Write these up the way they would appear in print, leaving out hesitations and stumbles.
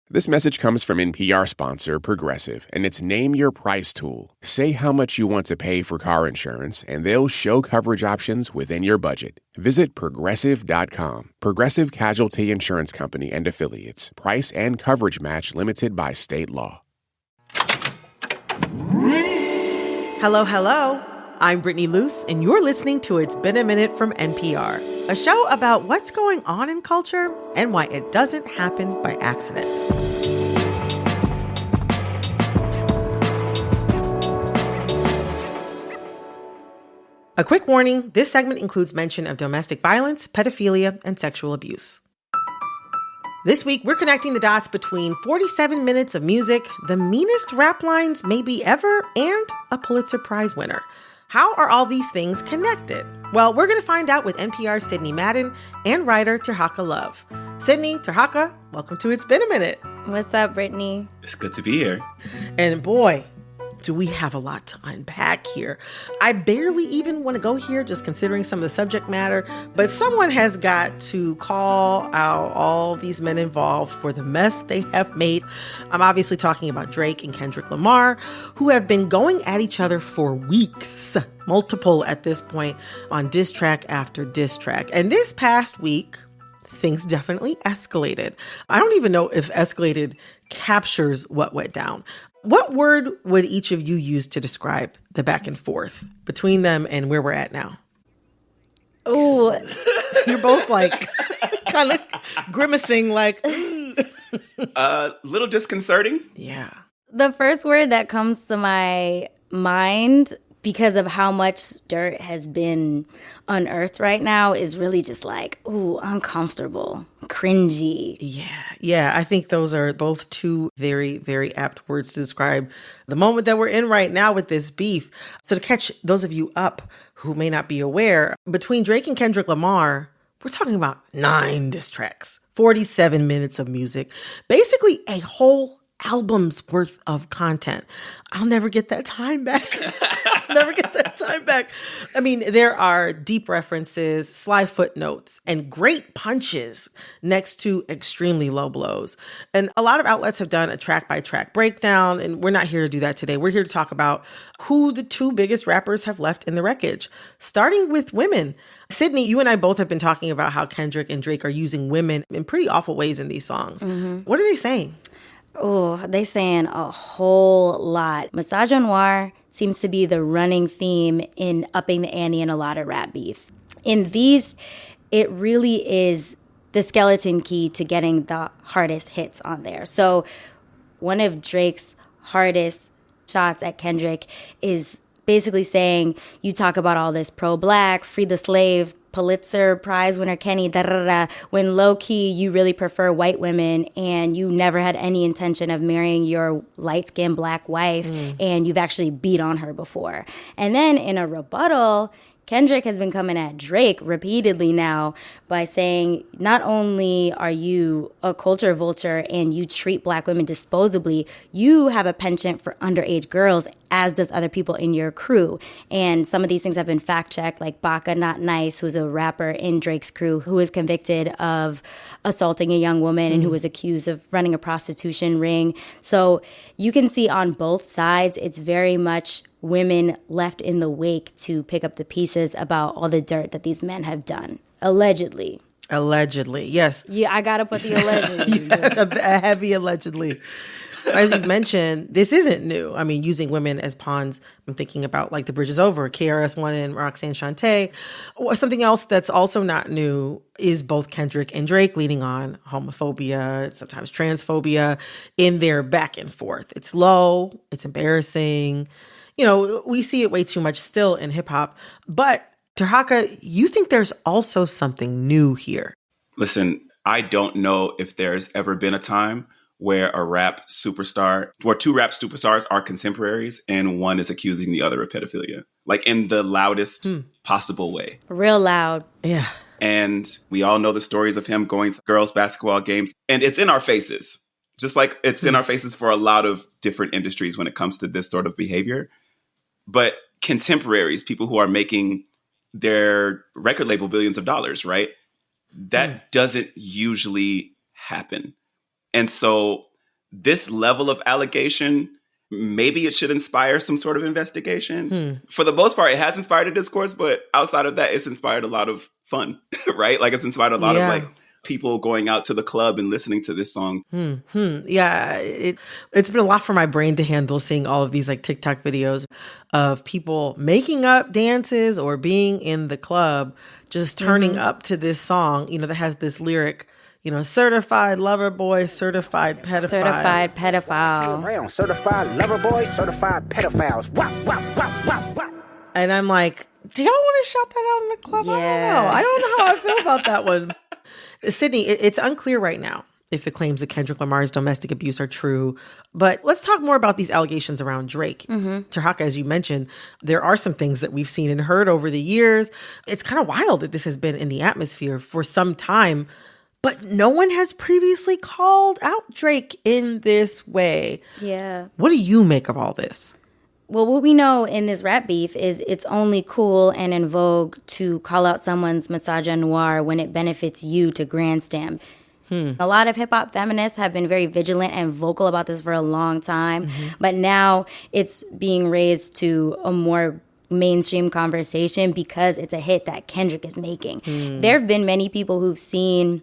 This message comes from NPR sponsor Progressive, and it's Name Your Price tool. Say how much you want to pay for car insurance, and they'll show coverage options within your budget. Visit Progressive.com. Progressive Casualty Insurance Company and Affiliates. Price and coverage match limited by state law. Hello, hello. I'm Brittany Luce, and you're listening to It's Been a Minute from NPR, a show about what's going on in culture and why it doesn't happen by accident. A quick warning, this segment includes mention of domestic violence, pedophilia, and sexual abuse. This week, we're connecting the dots between 47 minutes of music, the meanest rap lines maybe ever, and a Pulitzer Prize winner. How are all these things connected? Well, we're going to find out with NPR's Sidney Madden and writer Tirhakah Love. Sidney, Tirhakah, welcome to It's Been a Minute. What's up, Brittany? It's good to be here. And boy, do we have a lot to unpack here. I barely even want to go here, just considering some of the subject matter, but someone has got to call out all these men involved for the mess they have made. I'm obviously talking about Drake and Kendrick Lamar, who have been going at each other for weeks, multiple at this point, on diss track after diss track. And this past week, things definitely escalated. I don't even know if escalated captures what went down. What word would each of you use to describe the back and forth between them and where we're at now? Oh, You're both like kind of grimacing like, Little disconcerting. yeah. the first word that comes to my mind, because of how much dirt has been unearthed right now, is really just like, ooh, uncomfortable, cringy. Yeah. I think those are both two very, very apt words to describe the moment that we're in right now with this beef. So to catch those of you up who may not be aware, between Drake and Kendrick Lamar, we're talking about 9 diss tracks, 47 minutes of music, basically a whole album's worth of content. I'll never get that time back. I mean, there are deep references, sly footnotes, and great punches next to extremely low blows. And a lot of outlets have done a track-by-track breakdown, and we're not here to do that today. We're here to talk about who the 2 biggest rappers have left in the wreckage, starting with women. Sidney, you and I both have been talking about how Kendrick and Drake are using women in pretty awful ways in these songs. Mm-hmm. What are they saying? Oh, they saying a whole lot. Misogynoir seems to be the running theme in upping the ante in a lot of rap beefs. In these, it really is the skeleton key to getting the hardest hits on there. So one of Drake's hardest shots at Kendrick is basically saying, you talk about all this pro-black, free the slaves, Pulitzer Prize winner Kenny, when low-key you really prefer white women and you never had any intention of marrying your light-skinned black wife and you've actually beat on her before. And then in a rebuttal, Kendrick has been coming at Drake repeatedly now by saying, not only are you a culture vulture and you treat black women disposably, you have a penchant for underage girls, as does other people in your crew. And some of these things have been fact-checked, like Baka Not Nice, who's a rapper in Drake's crew, who was convicted of assaulting a young woman and who was accused of running a prostitution ring. So you can see on both sides, it's very much women left in the wake to pick up the pieces about all the dirt that these men have done. Allegedly, yes. Yeah, I gotta put the allegedly. A heavy allegedly. As you mentioned, this isn't new. I mean, using women as pawns, I'm thinking about like The Bridge Is Over, KRS-One and Roxanne Shante. Something else that's also not new is both Kendrick and Drake leaning on homophobia, sometimes transphobia in their back and forth. It's low, it's embarrassing. You know, we see it way too much still in hip hop. But Tirhakah, you think there's also something new here? Listen, I don't know if there's ever been a time where a rap superstar, where 2 rap superstars are contemporaries and one is accusing the other of pedophilia, like in the loudest possible way. Real loud. Yeah. And we all know the stories of him going to girls' basketball games, and it's in our faces, just like it's in our faces for a lot of different industries when it comes to this sort of behavior. But contemporaries, people who are making their record label billions of dollars, right? That doesn't usually happen. And so this level of allegation, maybe it should inspire some sort of investigation. For the most part, it has inspired a discourse, but outside of that, it's inspired a lot of fun, right? Like, it's inspired a lot of like people going out to the club and listening to this song. Yeah, it's been a lot for my brain to handle, seeing all of these like TikTok videos of people making up dances or being in the club, just turning up to this song, that has this lyric, certified lover boy, certified pedophile. Certified pedophile. Certified lover boy, certified pedophiles. And I'm like, do y'all want to shout that out in the club? Yeah. I don't know how I feel about that one. Sidney, it's unclear right now if the claims of Kendrick Lamar's domestic abuse are true. But let's talk more about these allegations around Drake. Tirhakah, as you mentioned, there are some things that we've seen and heard over the years. It's kind of wild that this has been in the atmosphere for some time, but no one has previously called out Drake in this way. Yeah. What do you make of all this? Well, what we know in this rap beef is it's only cool and in vogue to call out someone's misogynoir when it benefits you to grandstand. A lot of hip-hop feminists have been very vigilant and vocal about this for a long time, but now it's being raised to a more mainstream conversation because it's a hit that Kendrick is making. There have been many people who've seen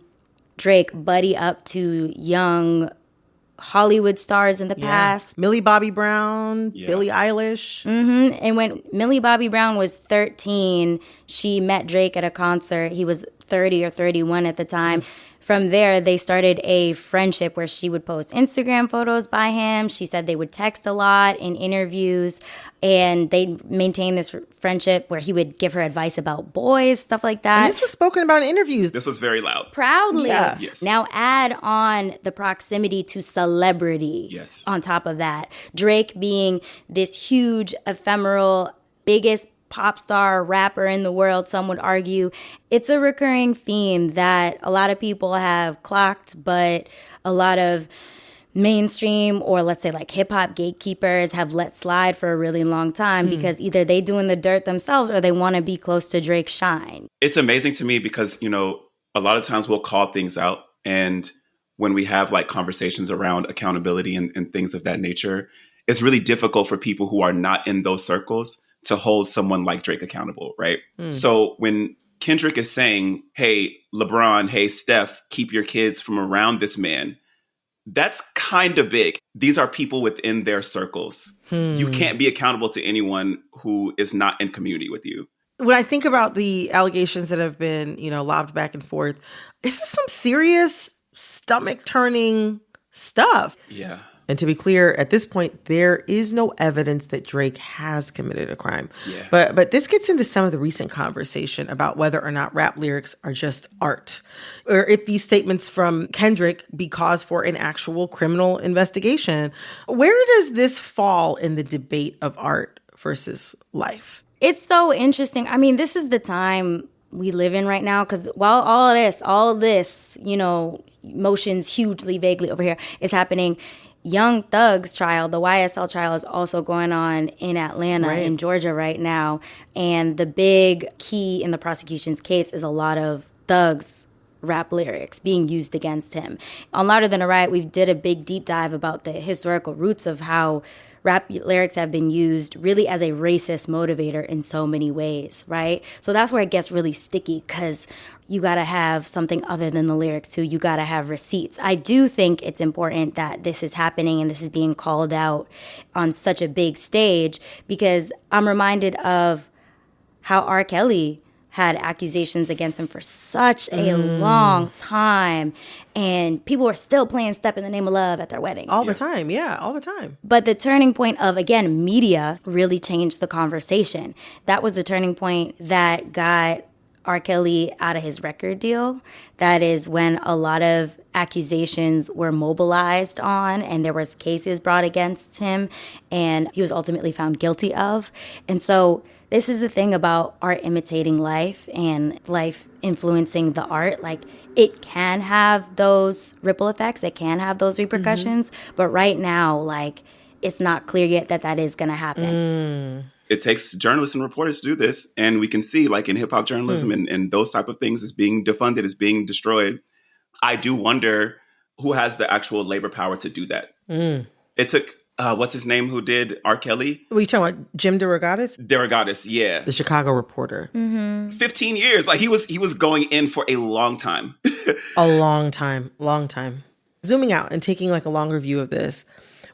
Drake buddy up to young Hollywood stars in the past. Millie Bobby Brown, Billie Eilish. And when Millie Bobby Brown was 13, she met Drake at a concert. He was 30 or 31 at the time. From there, they started a friendship where she would post Instagram photos by him. She said they would text a lot in interviews, and they maintained this friendship where he would give her advice about boys, stuff like that. And this was spoken about in interviews. This was very loud. Proudly. Yeah. Yes. Now add on the proximity to celebrity. Yes. On top of that. Drake being this huge, ephemeral, biggest pop star rapper in the world, some would argue. It's a recurring theme that a lot of people have clocked, but a lot of mainstream, or let's say like hip hop gatekeepers, have let slide for a really long time because either they doing the dirt themselves or they want to be close to Drake's shine. It's amazing to me because, a lot of times we'll call things out, and when we have like conversations around accountability and things of that nature, it's really difficult for people who are not in those circles to hold someone like Drake accountable, right? So when Kendrick is saying, hey, LeBron, hey, Steph, keep your kids from around this man, that's kind of big. These are people within their circles. You can't be accountable to anyone who is not in community with you. When I think about the allegations that have been, lobbed back and forth, this is some serious stomach-turning stuff. Yeah. And to be clear, at this point, there is no evidence that Drake has committed a crime. Yeah. But this gets into some of the recent conversation about whether or not rap lyrics are just art, or if these statements from Kendrick be cause for an actual criminal investigation. Where does this fall in the debate of art versus life? It's so interesting. I mean, this is the time we live in right now, because while all this, motions hugely vaguely over here is happening, Young Thug's trial, the YSL trial, is also going on in Atlanta, in Georgia right now. And the big key in the prosecution's case is a lot of Thug's rap lyrics being used against him. On Louder Than a Riot, we did a big deep dive about the historical roots of how rap lyrics have been used really as a racist motivator in so many ways, right? So that's where it gets really sticky, because you got to have something other than the lyrics too. You got to have receipts. I do think it's important that this is happening and this is being called out on such a big stage, because I'm reminded of how R. Kelly had accusations against him for such a long time, and people were still playing Step in the Name of Love at their weddings. All the time, all the time. But the turning point of, again, media really changed the conversation. That was the turning point that got R. Kelly out of his record deal. That is when a lot of accusations were mobilized on, and there was cases brought against him, and he was ultimately found guilty of. And so this is the thing about art imitating life and life influencing the art. Like, it can have those ripple effects. It can have those repercussions. But right now, like, it's not clear yet that is going to happen. It takes journalists and reporters to do this. And we can see, like, in hip-hop journalism and those type of things, is being defunded, is being destroyed. I do wonder who has the actual labor power to do that. It took, what's his name who did R. Kelly? What are you talking about? Jim DeRogatis? DeRogatis, yeah. The Chicago reporter. 15 years. Like he was going in for a long time. A long time. Zooming out and taking like a longer view of this,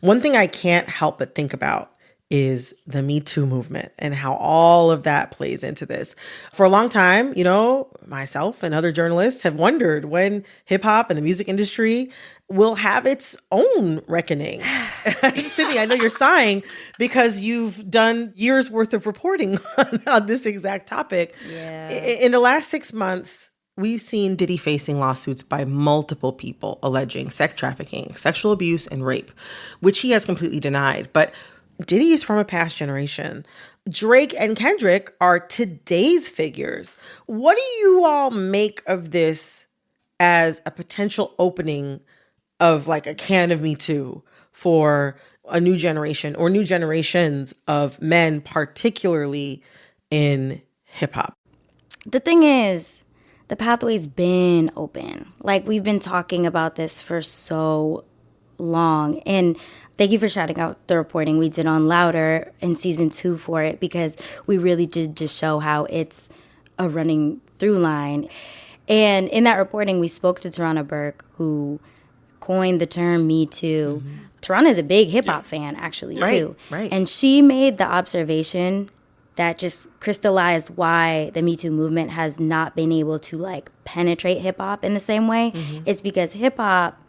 one thing I can't help but think about is the Me Too movement and how all of that plays into this. For a long time, you know, myself and other journalists have wondered when hip hop and the music industry will have its own reckoning. Sidney, I know you're sighing because you've done years worth of reporting on this exact topic. Yeah. In the last 6 months, we've seen Diddy facing lawsuits by multiple people alleging sex trafficking, sexual abuse, and rape, which he has completely denied. But Diddy is from a past generation. Drake and Kendrick are today's figures. What do you all make of this as a potential opening of like a can of Me Too for a new generation or new generations of men, particularly in hip hop? The thing is, the pathway's been open. Like, we've been talking about this for so long. And thank you for shouting out the reporting we did on Louder in season 2 for it, because we really did just show how it's a running through line. And in that reporting, we spoke to Tirhakah Burke, who coined the term Me Too. Tirhakah is a big hip hop fan, actually, too. Right. And she made the observation that just crystallized why the Me Too movement has not been able to like penetrate hip hop in the same way. It's because hip hop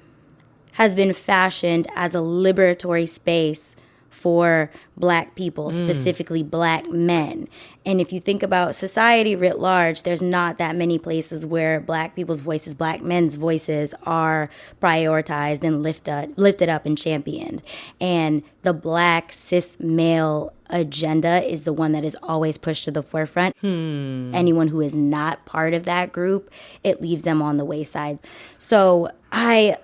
has been fashioned as a liberatory space for Black people, specifically Black men. And if you think about society writ large, there's not that many places where Black people's voices, Black men's voices are prioritized and lifted up and championed. And the Black cis male agenda is the one that is always pushed to the forefront. Anyone who is not part of that group, it leaves them on the wayside. So I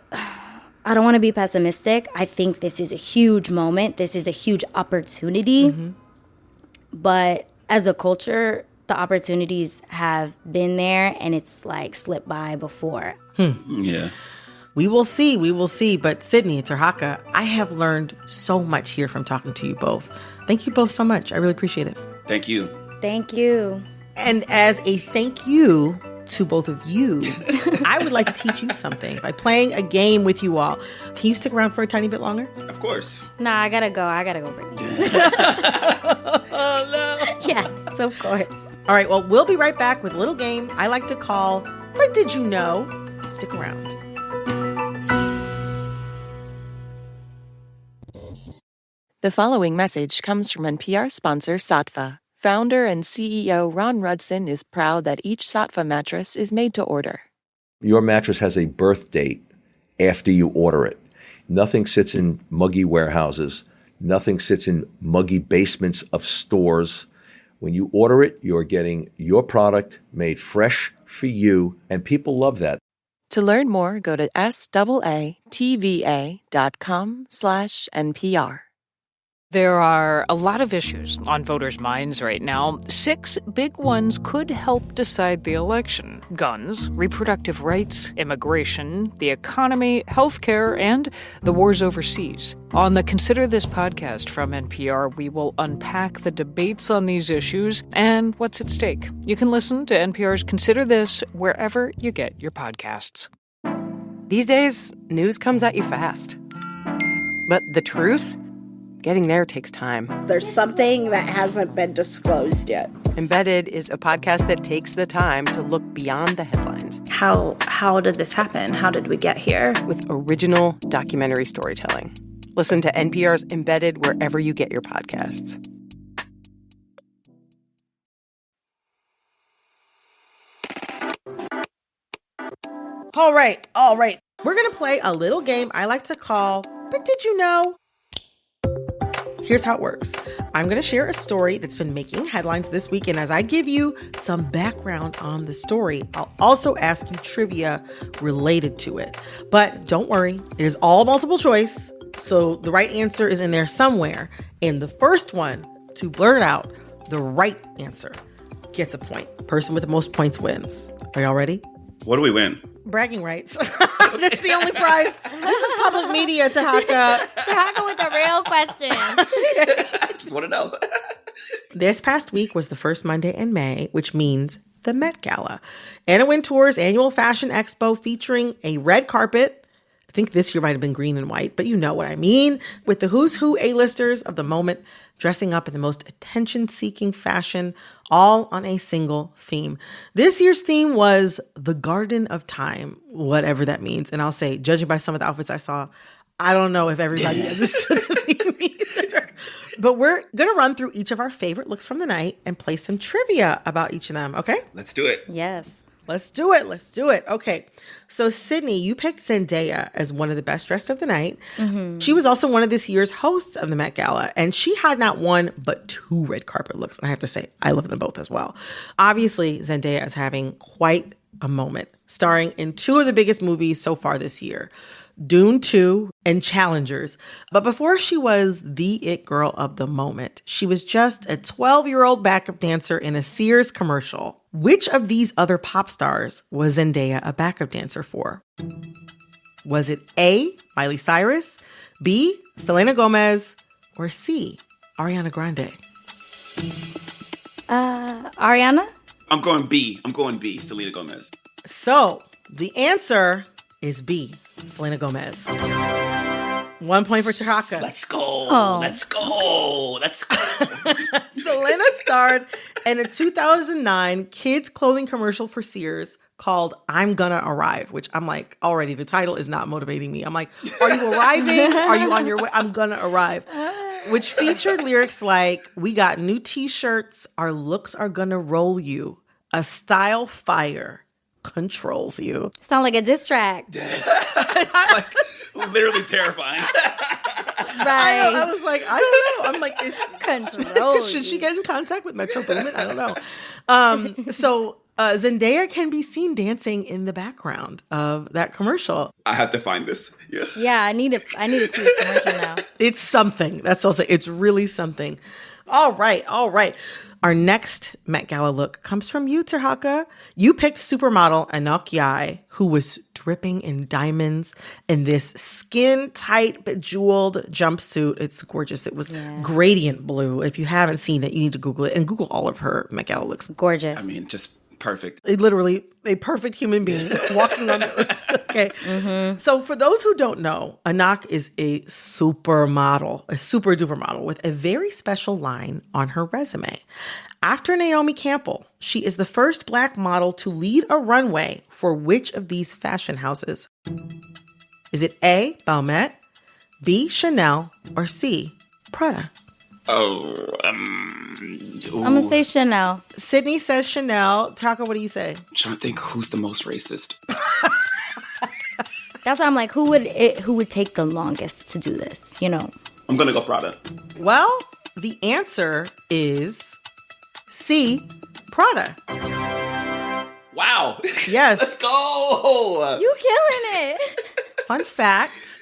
don't want to be pessimistic. I think this is a huge moment. This is a huge opportunity. But as a culture, the opportunities have been there and it's like slipped by before. Yeah. We will see. But Sidney, Tirhakah, I have learned so much here from talking to you both. Thank you both so much. I really appreciate it. Thank you. Thank you. And as a thank you to both of you, I would like to teach you something by playing a game with you all. Can you stick around for a tiny bit longer? Of course. Nah, I gotta go, Brittany. Oh, no. Yes, of course. All right, well, we'll be right back with a little game I like to call But Did You Know? Stick around. The following message comes from NPR sponsor Saatva. Founder and CEO Ron Rudson is proud that each Saatva mattress is made to order. Your mattress has a birth date after you order it. Nothing sits in muggy warehouses. Nothing sits in muggy basements of stores. When you order it, you're getting your product made fresh for you, and people love that. To learn more, go to SAATVA.com/NPR. There are a lot of issues on voters' minds right now. 6 big ones could help decide the election: guns, reproductive rights, immigration, the economy, healthcare, and the wars overseas. On the Consider This podcast from NPR, we will unpack the debates on these issues and what's at stake. You can listen to NPR's Consider This wherever you get your podcasts. These days, news comes at you fast. But the truth? Getting there takes time. There's something that hasn't been disclosed yet. Embedded is a podcast that takes the time to look beyond the headlines. How did this happen? How did we get here? With original documentary storytelling. Listen to NPR's Embedded wherever you get your podcasts. All right. We're going to play a little game I like to call But Did You Know? Here's how it works. I'm going to share a story that's been making headlines this week, and as I give you some background on the story, I'll also ask you trivia related to it. But don't worry, it is all multiple choice, so the right answer is in there somewhere. And the first one to blurt out the right answer gets a point. Person with the most points wins. Are y'all ready? What do we win? Bragging rights. That's the only prize. This is public media, Tirhakah. Tirhakah with a real question. I just want to know. This past week was the first Monday in May, which means the Met Gala. Anna Wintour's annual fashion expo featuring a red carpet. I think this year might have been green and white, but you know what I mean. With the who's who A-listers of the moment dressing up in the most attention-seeking fashion, all on a single theme. This year's theme was the Garden of Time, whatever that means. And I'll say, judging by some of the outfits I saw, I don't know if everybody understood the theme either. But we're going to run through each of our favorite looks from the night and play some trivia about each of them, okay? Let's do it. Yes. Let's do it. Let's do it. Okay. So, Sidney, you picked Zendaya as one of the best dressed of the night. Mm-hmm. She was also one of this year's hosts of the Met Gala, and she had not one, but 2 red carpet looks. And I have to say, I love them both as well. Obviously, Zendaya is having quite a moment, starring in 2 of the biggest movies so far this year, Dune 2 and Challengers. But before she was the it girl of the moment, she was just a 12-year-old backup dancer in a Sears commercial. Which of these other pop stars was Zendaya a backup dancer for? Was it A, Miley Cyrus, B, Selena Gomez, or C, Ariana Grande? Ariana? I'm going B, Selena Gomez. So, the answer is B, Selena Gomez. 1 point for Tirhakah. Let's go. Oh. Let's go. Selena starred in a 2009 kids clothing commercial for Sears called I'm Gonna Arrive, which I'm like, already the title is not motivating me. I'm like, are you arriving? Are you on your way? I'm gonna arrive. Which featured lyrics like, we got new t-shirts, our looks are gonna roll you, a style fire controls you. Sound like a diss track. Like, literally terrifying. Right. I was like, I don't know. I'm like, should she you. get in contact with Metro Boomin? I don't know. So Zendaya can be seen dancing in the background of that commercial. I have to find this. Yeah. Yeah, I need to see this commercial now. It's something. That's what I'll say. It's really something. All right. Our next Met Gala look comes from you, Tirhakah. You picked supermodel Anok Yai, who was dripping in diamonds in this skin-tight, bejeweled jumpsuit. It's gorgeous. It was gradient blue. If you haven't seen it, you need to Google it. And Google all of her Met Gala looks. Gorgeous. I mean, just perfect. Literally a perfect human being walking on the earth. Okay. Mm-hmm. So for those who don't know, Anok is a supermodel, a super duper model with a very special line on her resume. After Naomi Campbell, she is the first Black model to lead a runway for which of these fashion houses? Is it A, Balmain, B, Chanel, or C, Prada? Oh, I'm going to say Chanel. Sidney says Chanel. Tirhakah, what do you say? I'm trying to think who's the most racist. That's why I'm like, who would take the longest to do this, you know? I'm going to go Prada. Well, the answer is C, Prada. Wow. Yes. Let's go. You killing it. Fun fact,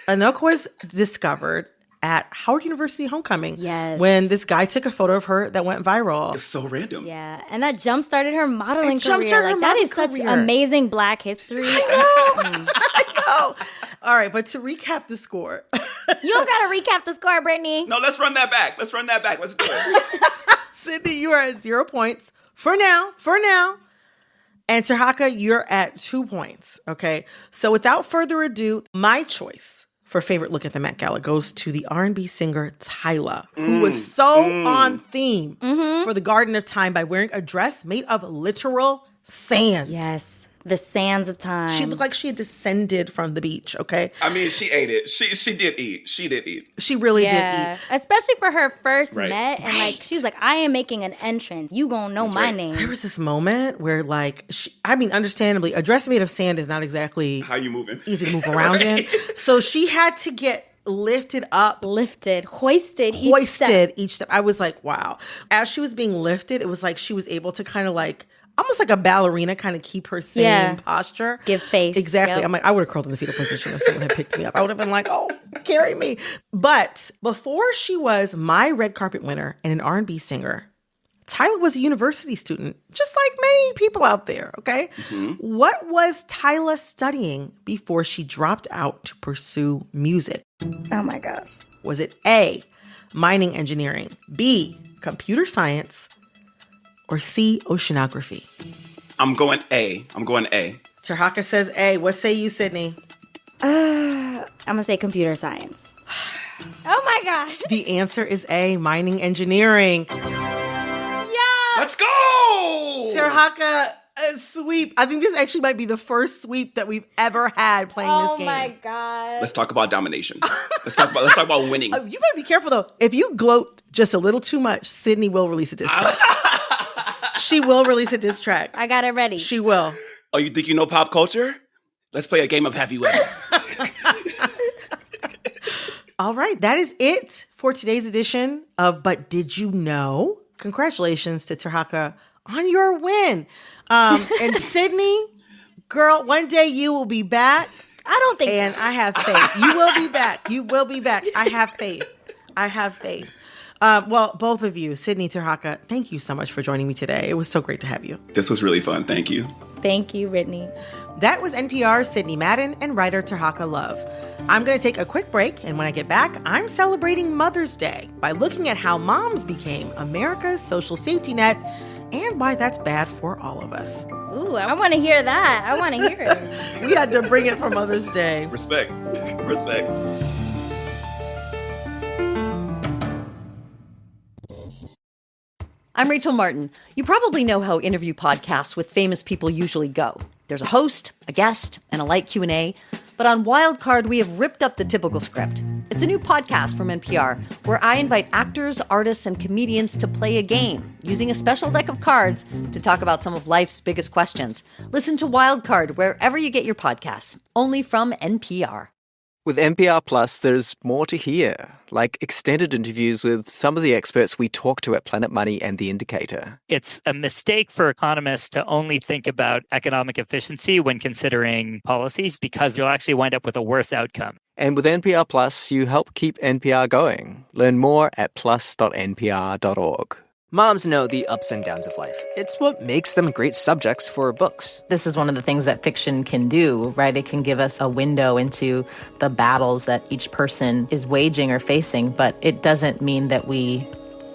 Anok was discovered at Howard University homecoming. Yes. When this guy took a photo of her that went viral. It's so random. Yeah. And that jump-started her modeling career. Jump-started her that is modeling such career. amazing Black history. I know. All right, but to recap the score. You don't got to recap the score, Brittany. No, let's run that back. Let's do it. Sidney, you are at 0 points for now. And Tirhakah, you're at 2 points. Okay. So without further ado, my choice for favorite look at the Met Gala goes to the R&B singer Tyla, who was so on theme for the Garden of Time by wearing a dress made of literal sand. Yes. The sands of time. She looked like she had descended from the beach, okay? I mean, she ate it. She did eat. She really did eat. Especially for her first Right. Met. And like, she was like, I am making an entrance. You gonna know my name. There was this moment where like, understandably, a dress made of sand is not exactly How you moving? easy to move around in. So she had to get lifted up. Hoisted each step. I was like, wow. As she was being lifted, it was like she was able to kind of like, almost like a ballerina, kind of keep her same posture. Give face. Exactly. Yep. I'm like, I would have curled in the fetal position if someone had picked me up. I would have been like, oh, carry me. But before she was my red carpet winner and an R&B singer, Tyla was a university student, just like many people out there, okay? What was Tyla studying before she dropped out to pursue music? Oh my gosh. Was it A, mining engineering, B, computer science, or C, oceanography? I'm going A. Tirhakah says A. What say you, Sidney? I'm going to say computer science. Oh my God. The answer is A, mining engineering. Let's go! Tirhakah, a sweep. I think this actually might be the first sweep that we've ever had playing this game. Oh my God. Let's talk about domination. Let's talk about winning. You better be careful, though. If you gloat just a little too much, Sidney will release a diss track. She will release a diss track. I got it ready. She will. Oh, you think you know pop culture? Let's play a game of Have You Ever. All right, that is it for today's edition of But Did You Know? Congratulations to Tirhakah on your win. And Sidney, girl, one day you will be back. I don't think And so. I have faith. You will be back. You will be back. I have faith. I have faith. Well, both of you, Sidney, Tirhakah, thank you so much for joining me today. It was so great to have you. This was really fun. Thank you. Thank you, Brittany. That was NPR's Sidney Madden and writer Tirhakah Love. I'm going to take a quick break, and when I get back, I'm celebrating Mother's Day by looking at how moms became America's social safety net and why that's bad for all of us. Ooh, I want to hear that. I want to hear it. We had to bring it for Mother's Day. Respect. I'm Rachel Martin. You probably know how interview podcasts with famous people usually go. There's a host, a guest, and a light Q&A. But on Wildcard, we have ripped up the typical script. It's a new podcast from NPR where I invite actors, artists, and comedians to play a game using a special deck of cards to talk about some of life's biggest questions. Listen to Wildcard wherever you get your podcasts, only from NPR. With NPR Plus, there's more to hear, like extended interviews with some of the experts we talk to at Planet Money and The Indicator. It's a mistake for economists to only think about economic efficiency when considering policies because you'll actually wind up with a worse outcome. And with NPR Plus, you help keep NPR going. Learn more at plus.npr.org. Moms know the ups and downs of life. It's what makes them great subjects for books. This is one of the things that fiction can do, right? It can give us a window into the battles that each person is waging or facing, but it doesn't mean that we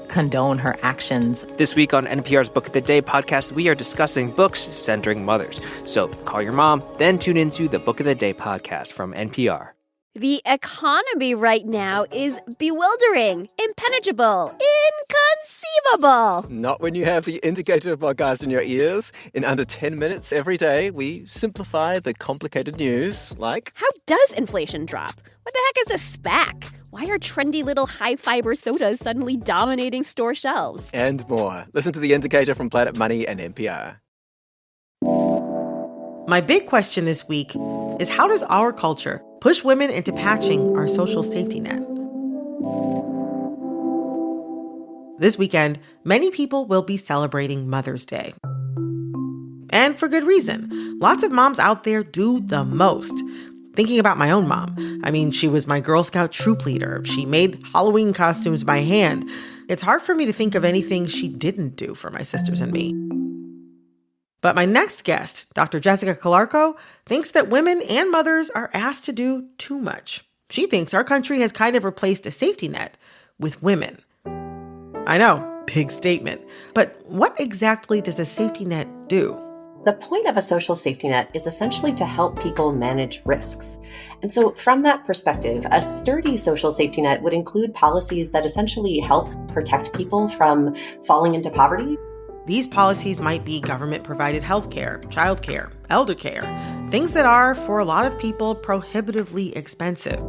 condone her actions. This week on NPR's Book of the Day podcast, we are discussing books centering mothers. So call your mom, then tune into the Book of the Day podcast from NPR. The economy right now is bewildering, impenetrable, inconceivable. Not when you have the Indicator podcast in your ears. In under 10 minutes every day, we simplify the complicated news like... How does inflation drop? What the heck is a SPAC? Why are trendy little high-fiber sodas suddenly dominating store shelves? And more. Listen to The Indicator from Planet Money and NPR. My big question this week is, how does our culture push women into patching our social safety net? This weekend, many people will be celebrating Mother's Day. And for good reason. Lots of moms out there do the most. Thinking about my own mom. I mean, she was my Girl Scout troop leader. She made Halloween costumes by hand. It's hard for me to think of anything she didn't do for my sisters and me. But my next guest, Dr. Jessica Calarco, thinks that women and mothers are asked to do too much. She thinks our country has kind of replaced a safety net with women. I know, big statement. But what exactly does a safety net do? The point of a social safety net is essentially to help people manage risks. And so from that perspective, a sturdy social safety net would include policies that essentially help protect people from falling into poverty. These policies might be government-provided healthcare, childcare, elder care, things that are, for a lot of people, prohibitively expensive.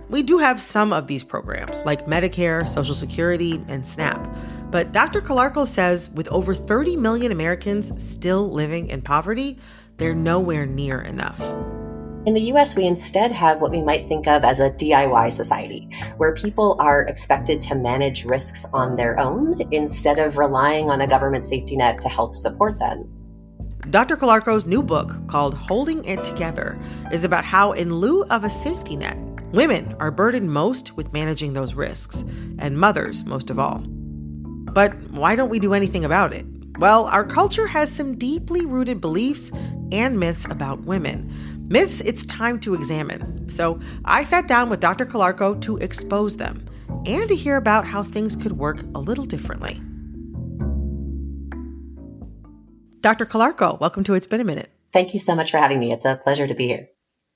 We do have some of these programs, like Medicare, Social Security, and SNAP. But Dr. Calarco says with over 30 million Americans still living in poverty, they're nowhere near enough. In the US, we instead have what we might think of as a DIY society, where people are expected to manage risks on their own instead of relying on a government safety net to help support them. Dr. Calarco's new book, called Holding It Together, is about how, in lieu of a safety net, women are burdened most with managing those risks, and mothers most of all. But why don't we do anything about it? Well, our culture has some deeply rooted beliefs and myths about women. Myths it's time to examine. So I sat down with Dr. Calarco to expose them and to hear about how things could work a little differently. Dr. Calarco, welcome to It's Been a Minute. Thank you so much for having me. It's a pleasure to be here.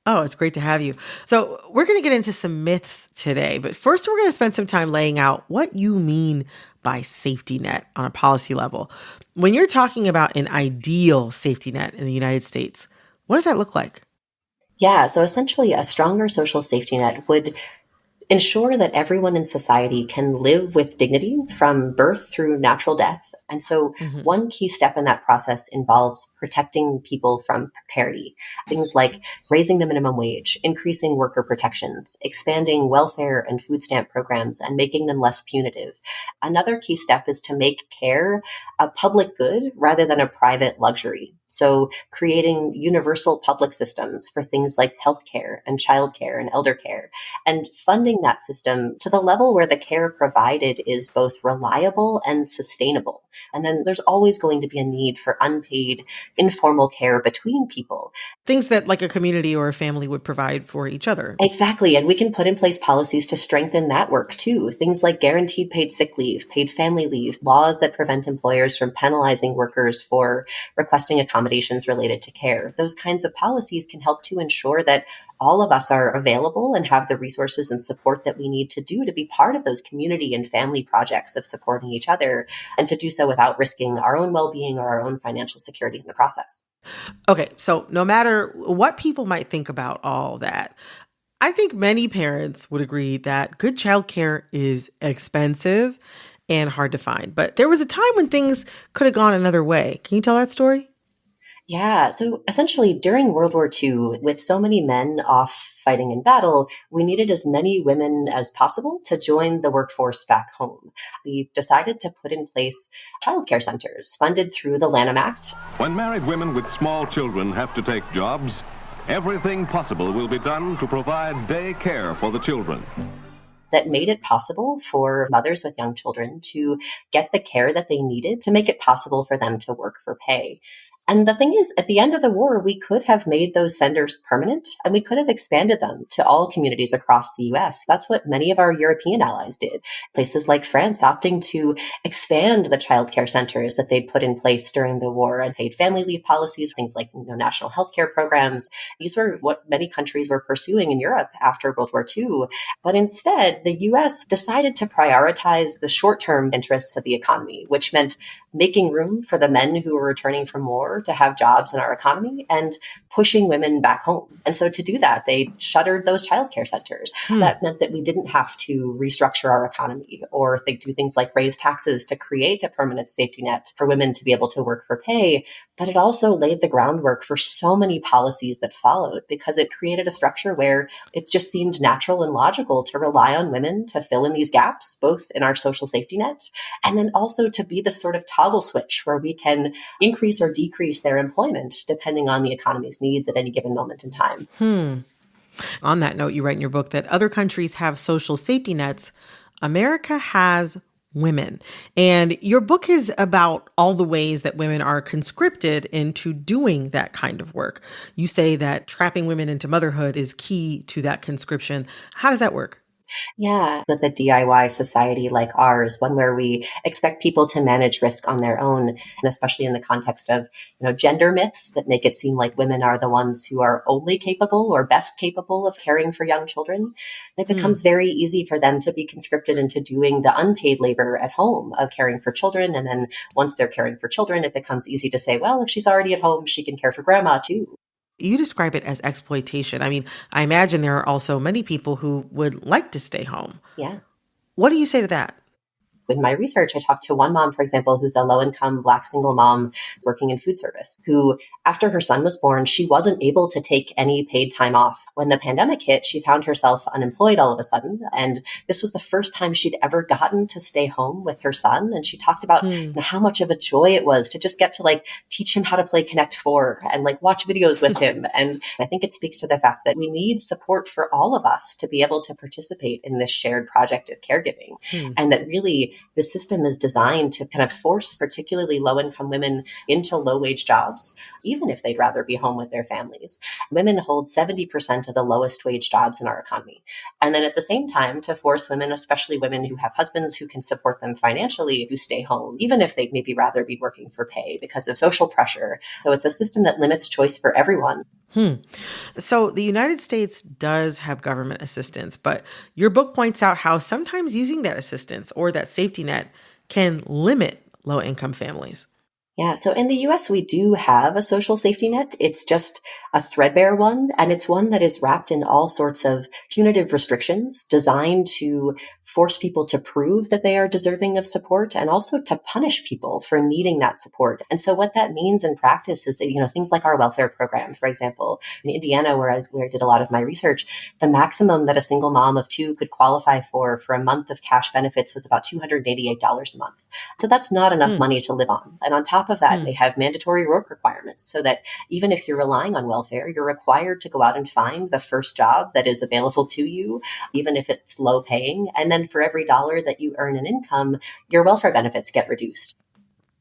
Oh, it's great to have you. So we're going to get into some myths today, but first we're going to spend some time laying out what you mean by safety net on a policy level. When you're talking about an ideal safety net in the United States, what does that look like? Yeah, so essentially a stronger social safety net would ensure that everyone in society can live with dignity from birth through natural death. And so one key step in that process involves protecting people from precarity. Things like raising the minimum wage, increasing worker protections, expanding welfare and food stamp programs, and making them less punitive. Another key step is to make care a public good rather than a private luxury. So creating universal public systems for things like healthcare and childcare and elder care, and funding that system to the level where the care provided is both reliable and sustainable. And then there's always going to be a need for unpaid, informal care between people. Things that like a community or a family would provide for each other. Exactly. And we can put in place policies to strengthen that work too. Things like guaranteed paid sick leave, paid family leave, laws that prevent employers from penalizing workers for requesting accommodations related to care. Those kinds of policies can help to ensure that all of us are available and have the resources and support that we need to do to be part of those community and family projects of supporting each other, and to do so without risking our own well-being or our own financial security in the process. Okay, so no matter what people might think about all that, I think many parents would agree that good childcare is expensive and hard to find. But there was a time when things could have gone another way. Can you tell that story? Yeah. So essentially during World War II, with so many men off fighting in battle, we needed as many women as possible to join the workforce back home. We decided to put in place childcare centers funded through the Lanham Act. When married women with small children have to take jobs, everything possible will be done to provide day care for the children. That made it possible for mothers with young children to get the care that they needed to make it possible for them to work for pay. And the thing is, at the end of the war, we could have made those centers permanent, and we could have expanded them to all communities across the U.S. That's what many of our European allies did. Places like France opting to expand the childcare centers that they'd put in place during the war, and paid family leave policies, things like national healthcare programs. These were what many countries were pursuing in Europe after World War II. But instead, the U.S. decided to prioritize the short-term interests of the economy, which meant making room for the men who were returning from war to have jobs in our economy and pushing women back home. And so to do that, they shuttered those childcare centers. That meant that we didn't have to restructure our economy or they do things like raise taxes to create a permanent safety net for women to be able to work for pay. But it also laid the groundwork for so many policies that followed because it created a structure where it just seemed natural and logical to rely on women to fill in these gaps, both in our social safety net and then also to be the sort of toggle switch where we can increase or decrease their employment depending on the economy's needs at any given moment in time. On that note, you write in your book that other countries have social safety nets. America has women. And your book is about all the ways that women are conscripted into doing that kind of work. You say that trapping women into motherhood is key to that conscription. How does that work? Yeah, with a DIY society like ours, one where we expect people to manage risk on their own, and especially in the context of, gender myths that make it seem like women are the ones who are only capable or best capable of caring for young children. And it becomes very easy for them to be conscripted into doing the unpaid labor at home of caring for children. And then once they're caring for children, it becomes easy to say, well, if she's already at home, she can care for grandma too. You describe it as exploitation. I mean, I imagine there are also many people who would like to stay home. Yeah. What do you say to that? In my research, I talked to one mom, for example, who's a low-income Black single mom working in food service, who, after her son was born, she wasn't able to take any paid time off. When the pandemic hit, she found herself unemployed all of a sudden. And this was the first time she'd ever gotten to stay home with her son. And she talked about how much of a joy it was to just get to teach him how to play Connect 4 and watch videos with him. And I think it speaks to the fact that we need support for all of us to be able to participate in this shared project of caregiving. And that really essentially the system is designed to kind of force particularly low-income women into low-wage jobs, even if they'd rather be home with their families. Women hold 70% of the lowest wage jobs in our economy. And then at the same time, to force women, especially women who have husbands who can support them financially, to stay home, even if they'd maybe rather be working for pay because of social pressure. So it's a system that limits choice for everyone. So the United States does have government assistance, but your book points out how sometimes using that assistance or that safety net can limit low-income families. Yeah, so in the US, we do have a social safety net. It's just a threadbare one, and it's one that is wrapped in all sorts of punitive restrictions designed to force people to prove that they are deserving of support and also to punish people for needing that support. And so what that means in practice is that, things like our welfare program, for example, in Indiana, where I did a lot of my research, the maximum that a single mom of two could qualify for a month of cash benefits was about $288 a month. So that's not enough money to live on. And on top of that, they have mandatory work requirements so that even if you're relying on welfare, you're required to go out and find the first job that is available to you, even if it's low paying. And then for every dollar that you earn in income, your welfare benefits get reduced.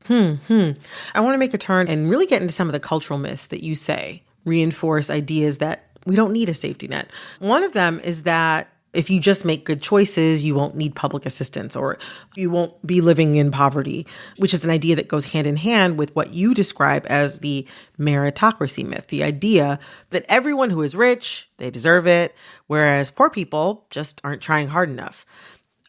I want to make a turn and really get into some of the cultural myths that you say reinforce ideas that we don't need a safety net. One of them is that if you just make good choices, you won't need public assistance or you won't be living in poverty, which is an idea that goes hand in hand with what you describe as the meritocracy myth, the idea that everyone who is rich, they deserve it, whereas poor people just aren't trying hard enough.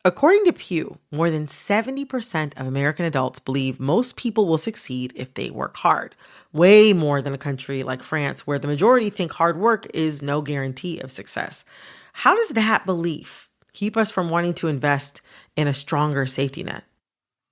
According to Pew, more than 70% of American adults believe most people will succeed if they work hard, way more than a country like France, where the majority think hard work is no guarantee of success. How does that belief keep us from wanting to invest in a stronger safety net?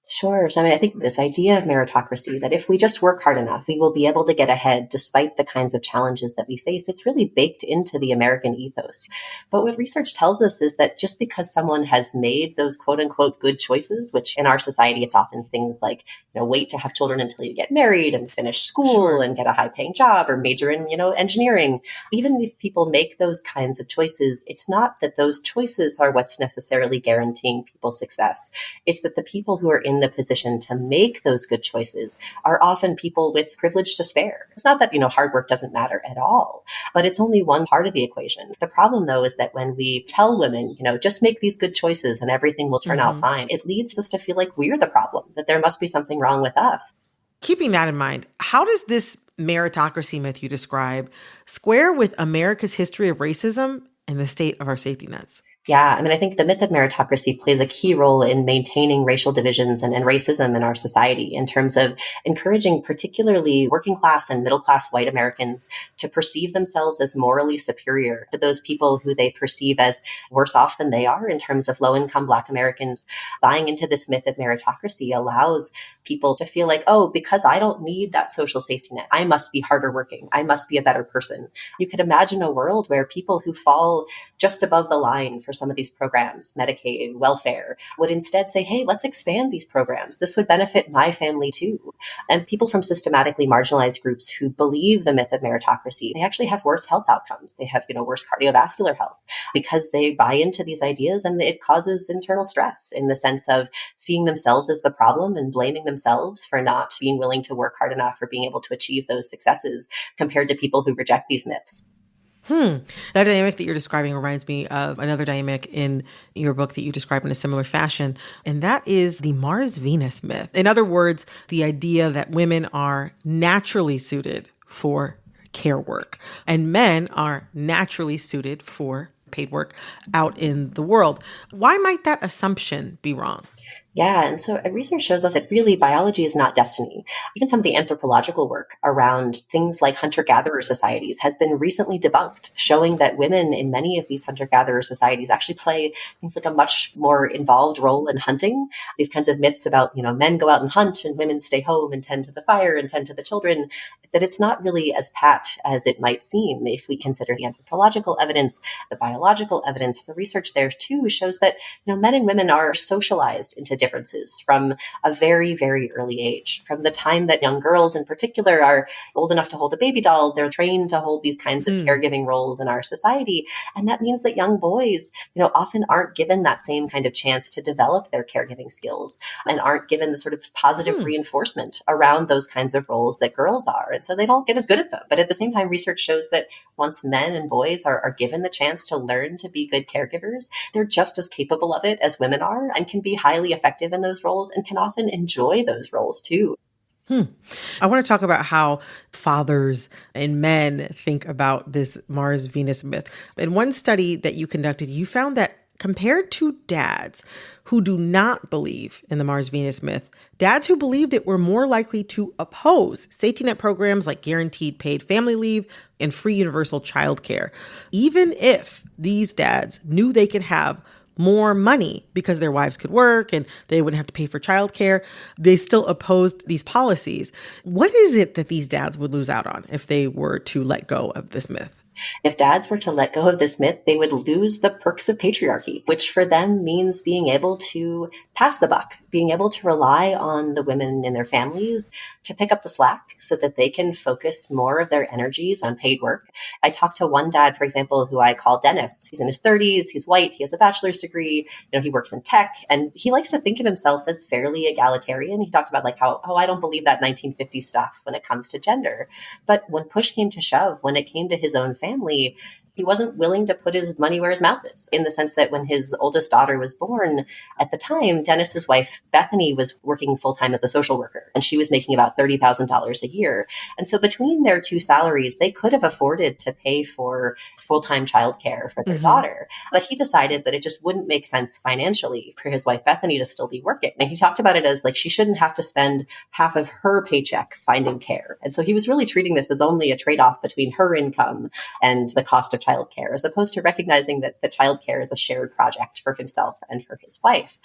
Sure. So I think this idea of meritocracy, that if we just work hard enough, we will be able to get ahead despite the kinds of challenges that we face, it's really baked into the American ethos. But what research tells us is that just because someone has made those quote unquote good choices, which in our society, it's often things like, wait to have children until you get married and finish school and get a high paying job or major in, engineering. Even if people make those kinds of choices, it's not that those choices are what's necessarily guaranteeing people's success. It's that the people who are in the position to make those good choices are often people with privilege to spare. It's not that, hard work doesn't matter at all, but it's only one part of the equation. The problem, though, is that when we tell women, just make these good choices and everything will turn out fine, it leads us to feel like we're the problem, that there must be something wrong with us. Keeping that in mind, how does this meritocracy myth you describe square with America's history of racism and the state of our safety nets? Yeah, I think the myth of meritocracy plays a key role in maintaining racial divisions and racism in our society in terms of encouraging particularly working class and middle class white Americans to perceive themselves as morally superior to those people who they perceive as worse off than they are in terms of low income Black Americans. Buying into this myth of meritocracy allows people to feel like, oh, because I don't need that social safety net, I must be harder working. I must be a better person. You could imagine a world where people who fall just above the line for some of these programs, Medicaid, welfare, would instead say, hey, let's expand these programs. This would benefit my family too. And people from systematically marginalized groups who believe the myth of meritocracy, they actually have worse health outcomes. They have, worse cardiovascular health because they buy into these ideas, and it causes internal stress in the sense of seeing themselves as the problem and blaming themselves for not being willing to work hard enough or being able to achieve those successes compared to people who reject these myths. That dynamic that you're describing reminds me of another dynamic in your book that you describe in a similar fashion, and that is the Mars-Venus myth. In other words, the idea that women are naturally suited for care work and men are naturally suited for paid work out in the world. Why might that assumption be wrong? Yeah, and so research shows us that really biology is not destiny. Even some of the anthropological work around things like hunter-gatherer societies has been recently debunked, showing that women in many of these hunter-gatherer societies actually play things like a much more involved role in hunting. These kinds of myths about, men go out and hunt and women stay home and tend to the fire and tend to the children, that it's not really as pat as it might seem if we consider the anthropological evidence, the biological evidence. The research there too shows that, men and women are socialized into differences from a very, very early age. From the time that young girls in particular are old enough to hold a baby doll, they're trained to hold these kinds of caregiving roles in our society. And that means that young boys, often aren't given that same kind of chance to develop their caregiving skills and aren't given the sort of positive reinforcement around those kinds of roles that girls are. And so they don't get as good at them. But at the same time, research shows that once men and boys are given the chance to learn to be good caregivers, they're just as capable of it as women are and can be highly effective in those roles and can often enjoy those roles too. I want to talk about how fathers and men think about this Mars-Venus myth. In one study that you conducted, you found that compared to dads who do not believe in the Mars-Venus myth, dads who believed it were more likely to oppose safety net programs like guaranteed paid family leave and free universal childcare, even if these dads knew they could have more money because their wives could work and they wouldn't have to pay for childcare. They still opposed these policies. What is it that these dads would lose out on if they were to let go of this myth? If dads were to let go of this myth, they would lose the perks of patriarchy, which for them means being able to pass the buck, being able to rely on the women in their families to pick up the slack so that they can focus more of their energies on paid work. I talked to one dad, for example, who I call Dennis. He's in his 30s. He's white. He has a bachelor's degree. He works in tech, and he likes to think of himself as fairly egalitarian. He talked about how I don't believe that 1950s stuff when it comes to gender. But when push came to shove, when it came to his own family, he wasn't willing to put his money where his mouth is, in the sense that when his oldest daughter was born, at the time, Dennis's wife, Bethany, was working full-time as a social worker, and she was making about $30,000 a year. And so between their two salaries, they could have afforded to pay for full-time childcare for their daughter. But he decided that it just wouldn't make sense financially for his wife, Bethany, to still be working. And he talked about it as she shouldn't have to spend half of her paycheck finding care. And so he was really treating this as only a trade-off between her income and the cost of childcare, as opposed to recognizing that the childcare is a shared project for himself and for his wife.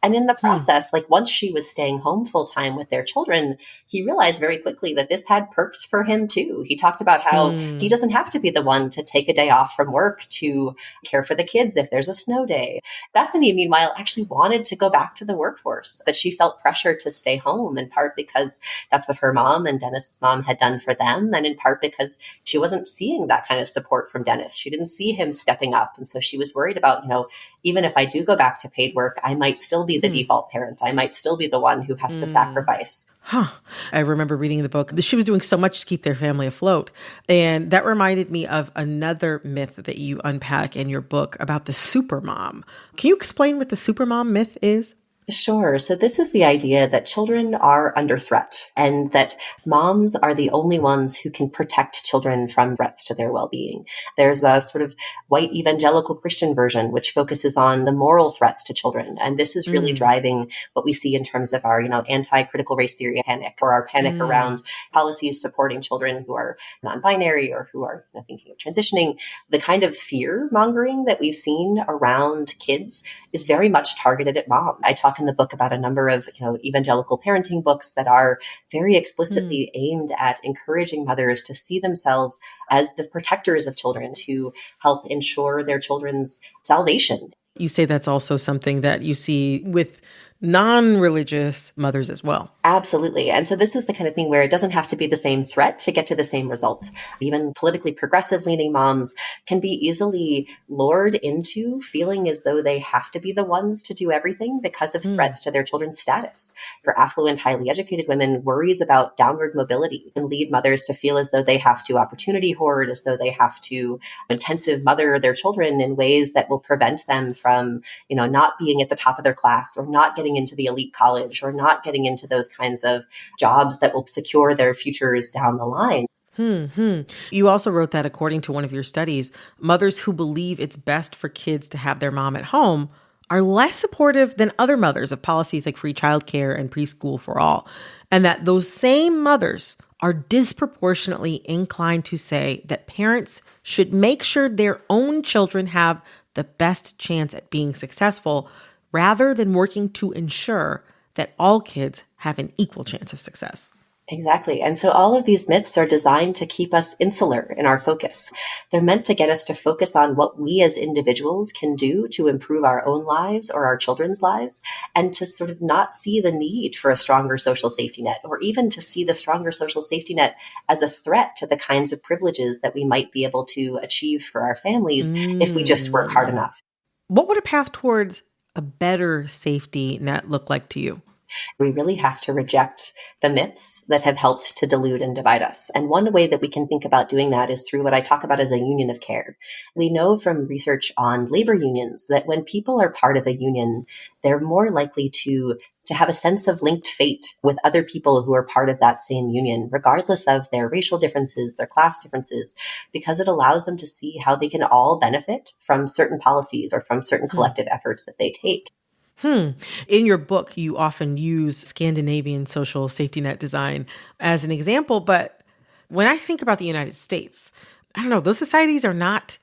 And in the process, once she was staying home full time with their children, he realized very quickly that this had perks for him too. He talked about how he doesn't have to be the one to take a day off from work to care for the kids if there's a snow day. Bethany, meanwhile, actually wanted to go back to the workforce, but she felt pressure to stay home, in part because that's what her mom and Dennis's mom had done for them, and in part because she wasn't seeing that kind of support from Dennis. She didn't see him stepping up. And so she was worried about, even if I do go back to paid work, I might still be the default parent. I might still be the one who has to sacrifice. I remember reading the book. She was doing so much to keep their family afloat. And that reminded me of another myth that you unpack in your book about the supermom. Can you explain what the supermom myth is? Sure. So this is the idea that children are under threat and that moms are the only ones who can protect children from threats to their well-being. There's a sort of white evangelical Christian version, which focuses on the moral threats to children. And this is really driving what we see in terms of our, anti-critical race theory panic, or our panic around policies supporting children who are non-binary or who are thinking of transitioning. The kind of fear mongering that we've seen around kids is very much targeted at mom. I talk in the book about a number of evangelical parenting books that are very explicitly aimed at encouraging mothers to see themselves as the protectors of children, to help ensure their children's salvation. You say that's also something that you see with non-religious mothers as well. Absolutely. And so this is the kind of thing where it doesn't have to be the same threat to get to the same result. Even politically progressive leaning moms can be easily lured into feeling as though they have to be the ones to do everything because of threats to their children's status. For affluent, highly educated women, worries about downward mobility can lead mothers to feel as though they have to opportunity hoard, as though they have to intensive mother their children in ways that will prevent them from, not being at the top of their class, or not getting into the elite college, or not getting into those kinds of jobs that will secure their futures down the line. You also wrote that according to one of your studies, mothers who believe it's best for kids to have their mom at home are less supportive than other mothers of policies like free childcare and preschool for all. And that those same mothers are disproportionately inclined to say that parents should make sure their own children have the best chance at being successful, rather than working to ensure that all kids have an equal chance of success. Exactly. And so all of these myths are designed to keep us insular in our focus. They're meant to get us to focus on what we as individuals can do to improve our own lives or our children's lives, and to sort of not see the need for a stronger social safety net, or even to see the stronger social safety net as a threat to the kinds of privileges that we might be able to achieve for our families if we just work hard enough. What would a path towards a better safety net look like to you? We really have to reject the myths that have helped to delude and divide us. And one way that we can think about doing that is through what I talk about as a union of care. We know from research on labor unions that when people are part of a union, they're more likely to have a sense of linked fate with other people who are part of that same union, regardless of their racial differences, their class differences, because it allows them to see how they can all benefit from certain policies or from certain collective efforts that they take. In your book, you often use Scandinavian social safety net design as an example. But when I think about the United States, I don't know, those societies are not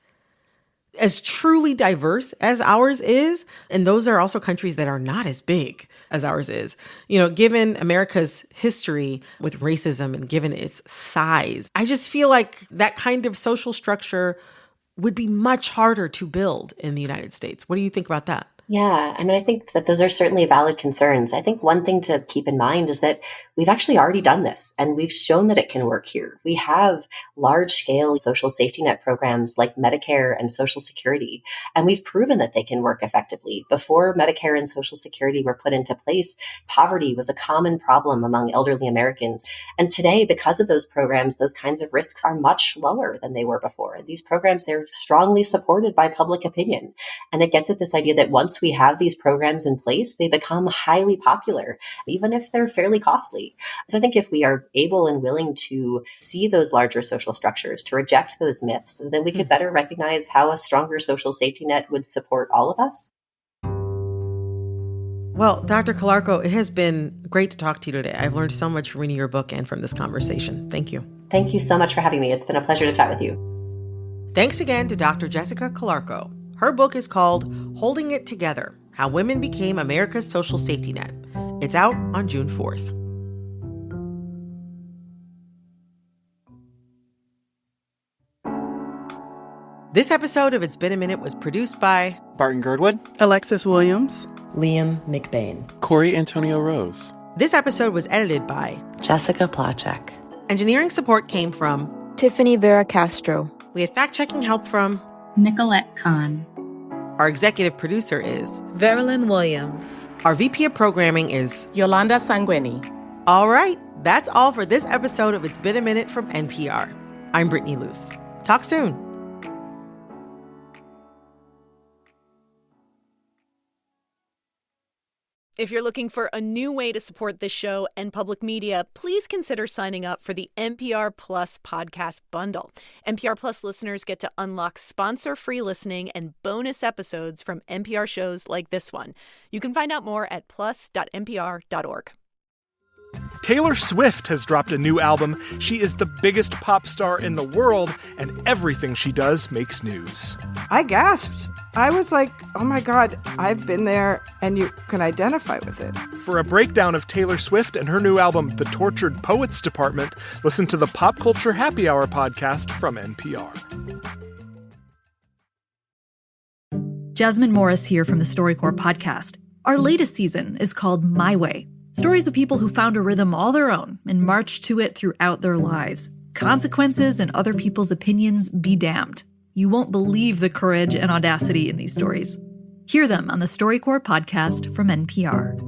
as truly diverse as ours is. And those are also countries that are not as big as ours is. You know, given America's history with racism and given its size, I just feel like that kind of social structure would be much harder to build in the United States. What do you think about that? Yeah, I mean, I think that those are certainly valid concerns. I think one thing to keep in mind is that we've actually already done this, and we've shown that it can work here. We have large-scale social safety net programs like Medicare and Social Security, and we've proven that they can work effectively. Before Medicare and Social Security were put into place, poverty was a common problem among elderly Americans. And today, because of those programs, those kinds of risks are much lower than they were before. These programs, they're strongly supported by public opinion. And it gets at this idea that once we have these programs in place, they become highly popular, even if they're fairly costly. So I think if we are able and willing to see those larger social structures, to reject those myths, then we could better recognize how a stronger social safety net would support all of us. Well, Dr. Calarco, it has been great to talk to you today. I've learned so much from reading your book and from this conversation. Thank you. Thank you so much for having me. It's been a pleasure to chat with you. Thanks again to Dr. Jessica Calarco. Her book is called Holding It Together: How Women Became America's Social Safety Net. It's out on June 4th. This episode of It's Been a Minute was produced by Barton Girdwood, Alexis Williams, Liam McBain, Corey Antonio Rose. This episode was edited by Jessica Placzek. Engineering support came from Tiffany Vera Castro. We had fact-checking help from Nicolette Kahn. Our executive producer is Verilyn Williams. Our VP of programming is Yolanda Sanguini. All right, that's all for this episode of It's Been a Minute from NPR. I'm Brittany Luce. Talk soon. If you're looking for a new way to support this show and public media, please consider signing up for the NPR Plus podcast bundle. NPR Plus listeners get to unlock sponsor-free listening and bonus episodes from NPR shows like this one. You can find out more at plus.npr.org. Taylor Swift has dropped a new album. She is the biggest pop star in the world, and everything she does makes news. I gasped. I was like, oh my God, I've been there, and you can identify with it. For a breakdown of Taylor Swift and her new album, The Tortured Poets Department, listen to the Pop Culture Happy Hour podcast from NPR. Jasmine Morris here from the StoryCorps podcast. Our latest season is called My Way. Stories of people who found a rhythm all their own and marched to it throughout their lives. Consequences and other people's opinions be damned. You won't believe the courage and audacity in these stories. Hear them on the StoryCorps podcast from NPR.